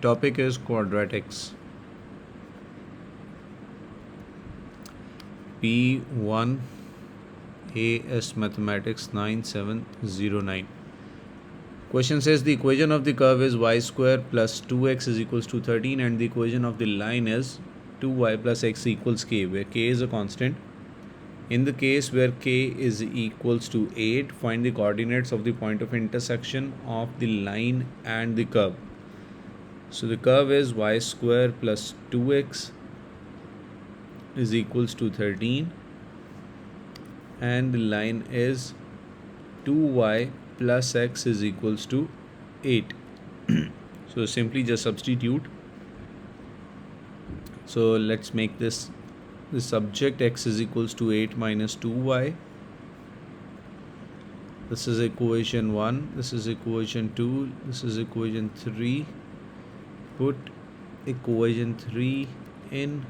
Topic is quadratics. P1 AS Mathematics 9709. Question says the equation of the curve is y square plus 2x is equals to 13 and the equation of the line is 2y plus x equals k, where k is a constant. In the case where k is equals to 8, find the coordinates of the point of intersection of the line and the curve. So the curve is y square plus 2x is equals to 13 and the line is 2y plus x is equals to 8. So simply just substitute. So let's make this the subject x is equals to 8 minus 2y. This is equation 1, this is equation 2, this is equation 3. Put equation 3 in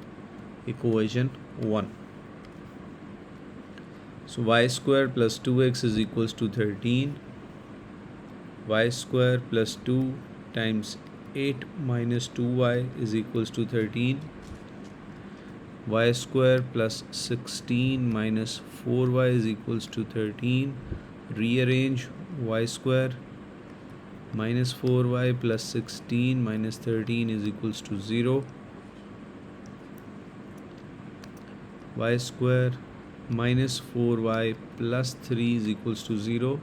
equation 1. So y square plus 2x is equals to 13. Y square plus 2 times 8 minus 2y is equals to 13. Y square plus 16 minus 4y is equals to 13. Rearrange y square minus 4y plus 16 minus 13 is equals to 0. Y square minus 4y plus 3 is equals to 0.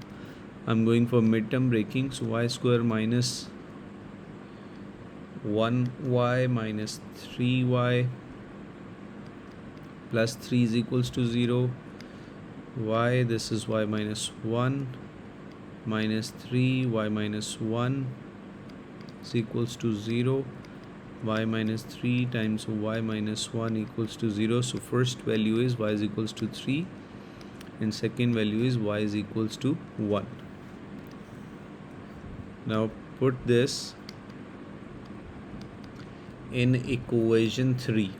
I'm going for midterm breaking, so y square minus 1y minus 3y plus 3 is equals to 0. Y, this is y minus 1 minus 3, y minus 1 is equals to 0. Y minus 3 times y minus 1 equals to 0. So first value is y is equals to 3 and second value is y is equals to 1. Now put this in equation 3,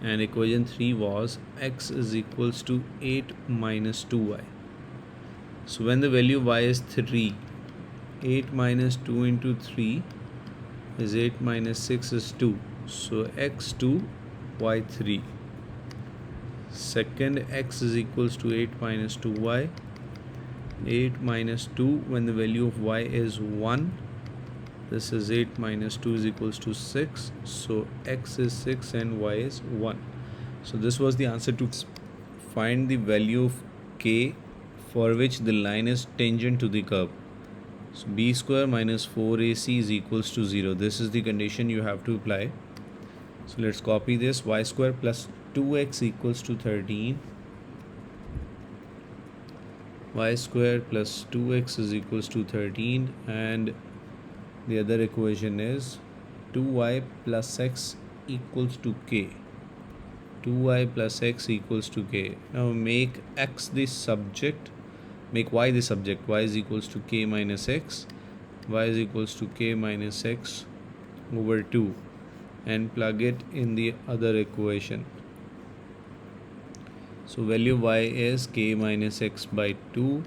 and equation 3 was x is equals to 8 minus 2y. So when the value y is 3, 8 minus 2 into 3 is 8 minus 6 is 2. So x2, y3. Second, x is equals to 8 minus 2y. 8 minus 2 when the value of y is 1. This is 8 minus 2 is equals to 6. So x is 6 and y is 1. So this was the answer to find the value of k for which the line is tangent to the curve. So b square minus 4ac is equals to 0. This is the condition you have to apply. So let's copy this. Y square plus 2x equals to 13. Y square plus 2x is equals to 13, and the other equation is 2y plus x equals to k. 2y plus x equals to k. Now make x the subject, make y the subject. Y is equals to k minus x. Y is equals to k minus x over 2, and plug it in the other equation. So value y is k minus x by 2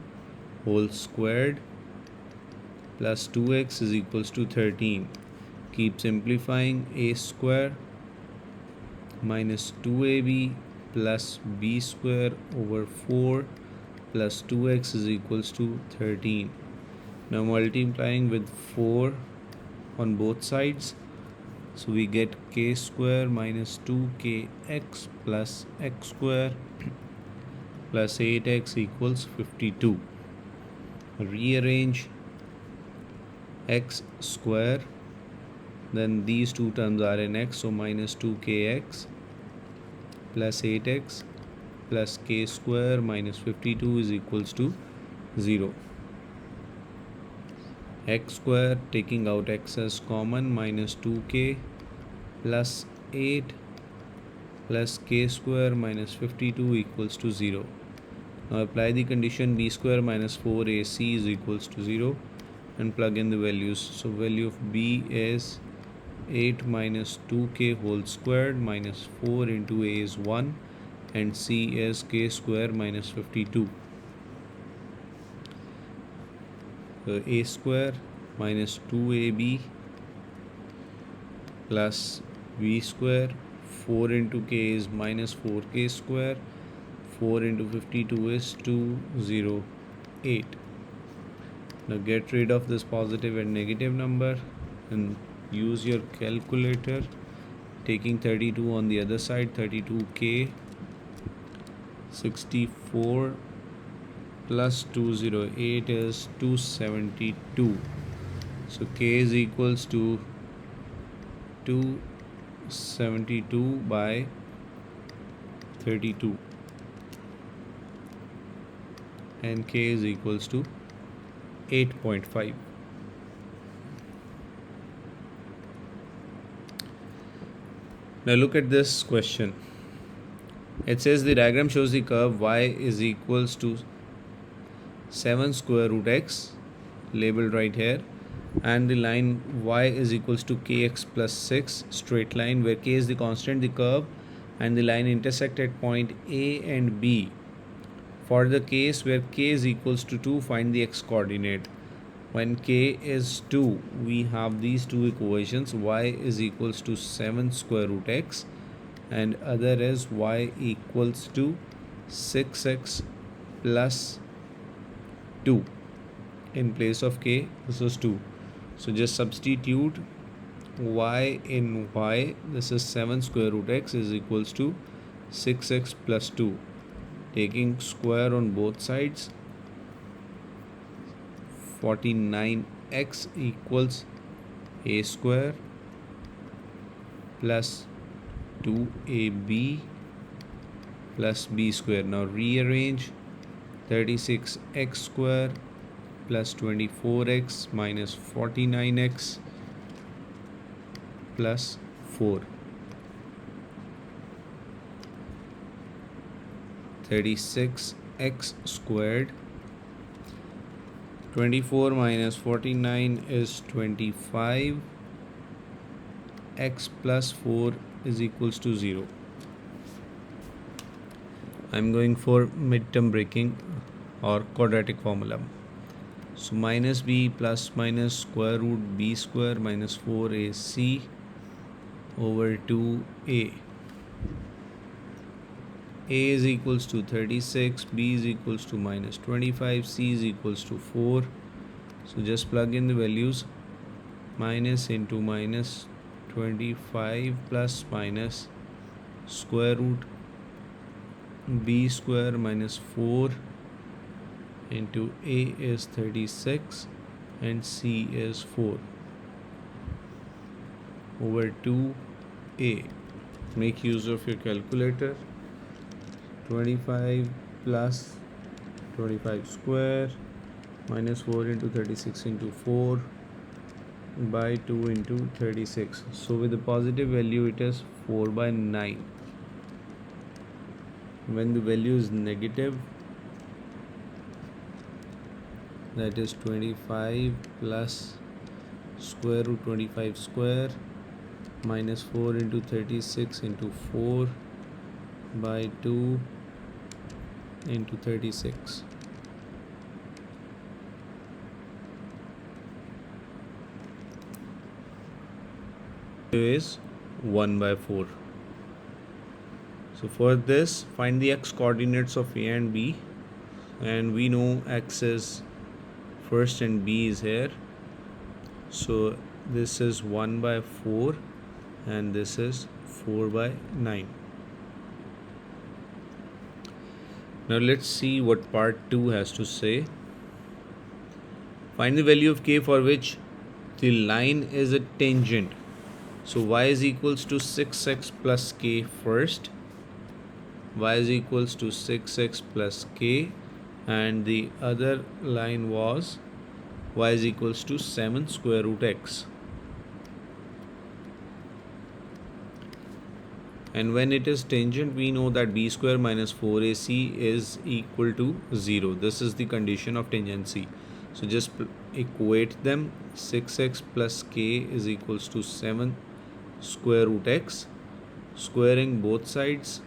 whole squared plus 2x is equals to 13. Keep simplifying. A square minus 2ab plus b square over 4 plus 2x is equals to 13. Now multiplying with 4 on both sides, so we get k square minus 2kx plus x square plus 8x equals 52. Rearrange x square, then these two terms are in x, so minus 2kx plus 8x plus k square minus 52 is equals to 0. X square, taking out x as common, minus 2k plus 8 plus k square minus 52 equals to 0. Now apply the condition b square minus 4ac is equals to 0 and plug in the values. So value of b is 8 minus 2k whole squared minus 4 into a is 1 and c is k square minus 52. A square minus 2ab plus b square. 4 into k is minus 4k square. 4 into 52 is 208. Now get rid of this positive and negative number and use your calculator, taking 32 on the other side. 32k 64 plus 208 is 272. So k is equals to 272 by 32 and k is equals to 8.5. Now look at this question. It says the diagram shows the curve y is equals to 7 square root x, labeled right here, and the line y is equals to kx plus 6, straight line, where k is the constant, the curve and the line intersect at point A and B. For the case where k is equals to 2, find the x coordinate. When k is 2, we have these two equations. Y is equals to 7 square root x and other is y equals to 6x plus 2. In place of k, this is 2. So just substitute y in y. This is 7 square root x is equals to 6x plus 2. Taking square on both sides, 49x equals a square plus 2ab plus b square. Now rearrange. 36x square plus 24x minus 49x plus 4. 36x squared. 24 minus 49 is 25. X plus 4 is equals to 0. I'm going for midterm breaking or quadratic formula. So minus b plus minus square root b square minus 4ac over 2a. A is equals to 36, b is equals to minus 25, c is equals to 4. So just plug in the values. Minus into minus 25 plus minus square root b square minus 4 into a is 36 and c is 4 over 2a. Make use of your calculator. 25 plus 25 square minus 4 into 36 into 4 by 2 into 36. So with the positive value it is 4 by 9. When the value is negative, that is 25 plus square root 25 square minus 4 into 36 into 4 by 2 into 36. Is 1 by 4. So for this, find the x coordinates of a and b, and we know x is first and b is here. So this is 1 by 4 and this is 4 by 9. Now let's see what part 2 has to say. Find the value of k for which the line is a tangent. So y is equals to 6x plus k first. Y is equals to 6x plus k, and the other line was y is equals to 7 square root x. And when it is tangent, we know that b square minus 4ac is equal to 0. This is the condition of tangency. So just equate them. 6x plus k is equals to 7 square root x. Squaring both sides,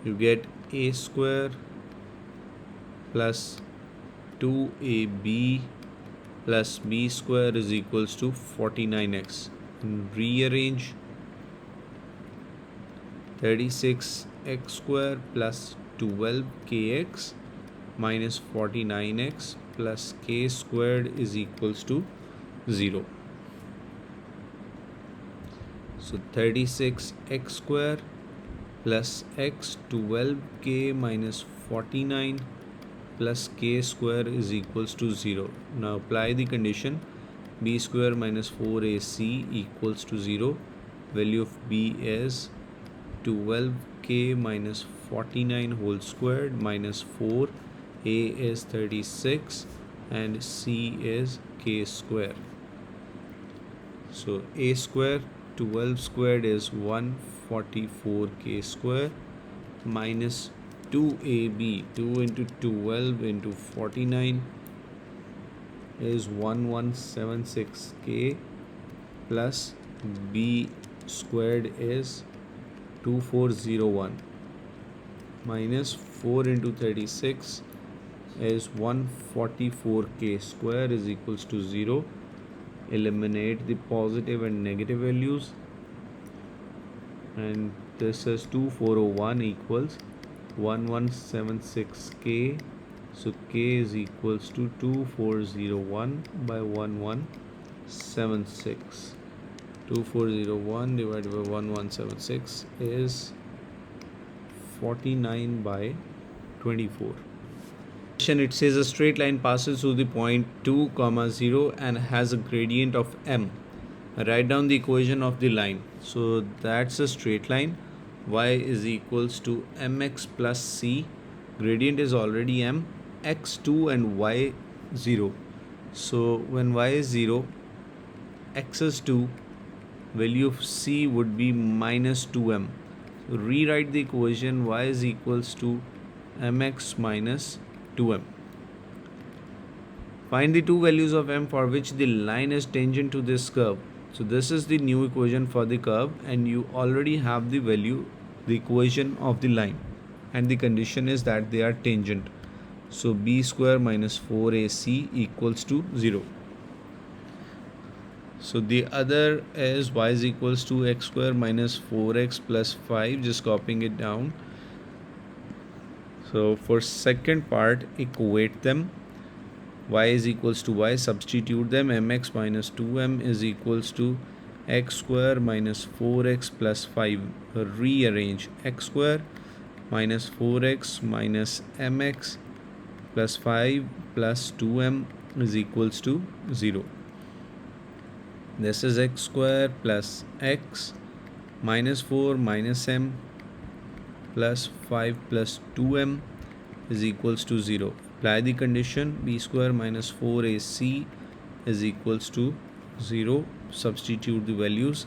you get a square plus 2ab plus b square is equals to 49x. And rearrange 36x square plus 12kx minus 49x plus k squared is equals to 0. So 36x square plus x 12k minus 49 plus k square is equals to 0. Now apply the condition b square minus 4ac equals to 0. Value of b is 12k minus 49 whole squared minus 4, a is 36 and c is k square. So a square 12 squared is 144k square minus 2ab, 2 into 12 into 49 is 1176k plus b squared is 2401 minus 4 into 36 is 144k square is equals to 0. Eliminate the positive and negative values, and this is 2401 equals 1176k. So k is equals to 2401 by 1176. 2401 divided by 1176 is 49 by 24. It says a straight line passes through the point 2, 0 and has a gradient of m. Write down the equation of the line. So that's a straight line. Y is equals to mx plus c. Gradient is already m, x2 and y 0. So when y is 0, x is 2, value of c would be minus 2m. So rewrite the equation y is equals to mx minus 2m. Find the two values of m for which the line is tangent to this curve. So this is the new equation for the curve, and you already have the value, the equation of the line, and the condition is that they are tangent. So b square minus 4ac equals to 0. So the other is y is equals to x square minus 4x plus 5, just copying it down. So for second part, equate them. Y is equals to y, substitute them. Mx minus 2m is equals to x square minus 4x plus 5. Rearrange x square minus 4x minus mx plus 5 plus 2m is equals to 0. This is x square plus x minus 4 minus m plus 5 plus 2m is equals to 0. Apply the condition b square minus 4ac is equals to 0. Substitute the values.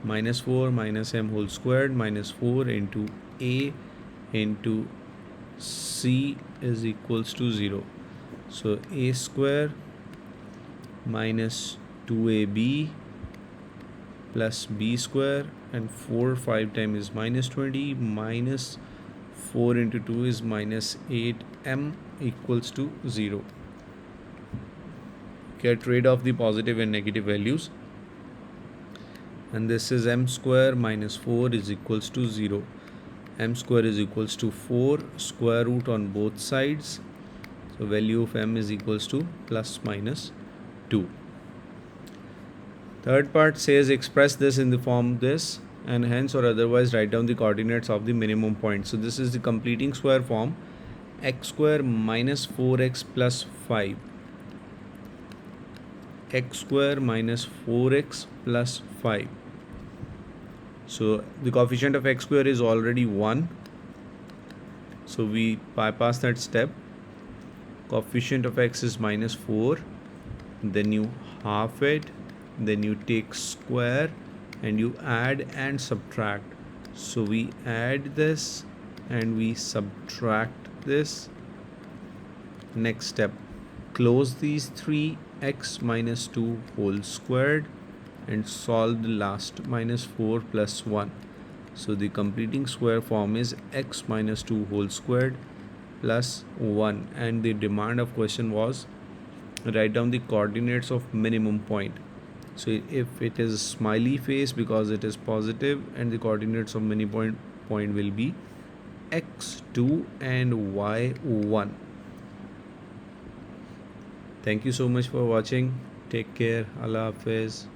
Minus 4 minus m whole squared minus 4 into a into c is equals to 0. So a square minus 2ab plus b square, and 4 5 times is minus 20, minus 4 into 2 is minus 8m equals to 0. Get rid of the positive and negative values, and this is m square minus 4 is equals to 0. M square is equals to 4, square root on both sides. So value of m is equals to plus minus 2. Third part says express this in the form this, and hence or otherwise write down the coordinates of the minimum point. So this is the completing square form. X square minus 4x plus 5. X square minus 4x plus 5. So the coefficient of x square is already 1. So we bypass that step. Coefficient of x is minus 4. Then you half it. Then you take square and you add and subtract. So we add this and we subtract this. Next step, close these three, x minus 2 whole squared, and solve the last, minus 4 plus 1. So the completing square form is x minus 2 whole squared plus 1, and the demand of question was write down the coordinates of minimum point. So if it is smiley face, because it is positive, and the coordinates of minimum point will be x2 and y1. Thank you so much for watching. Take care. Allah Hafiz.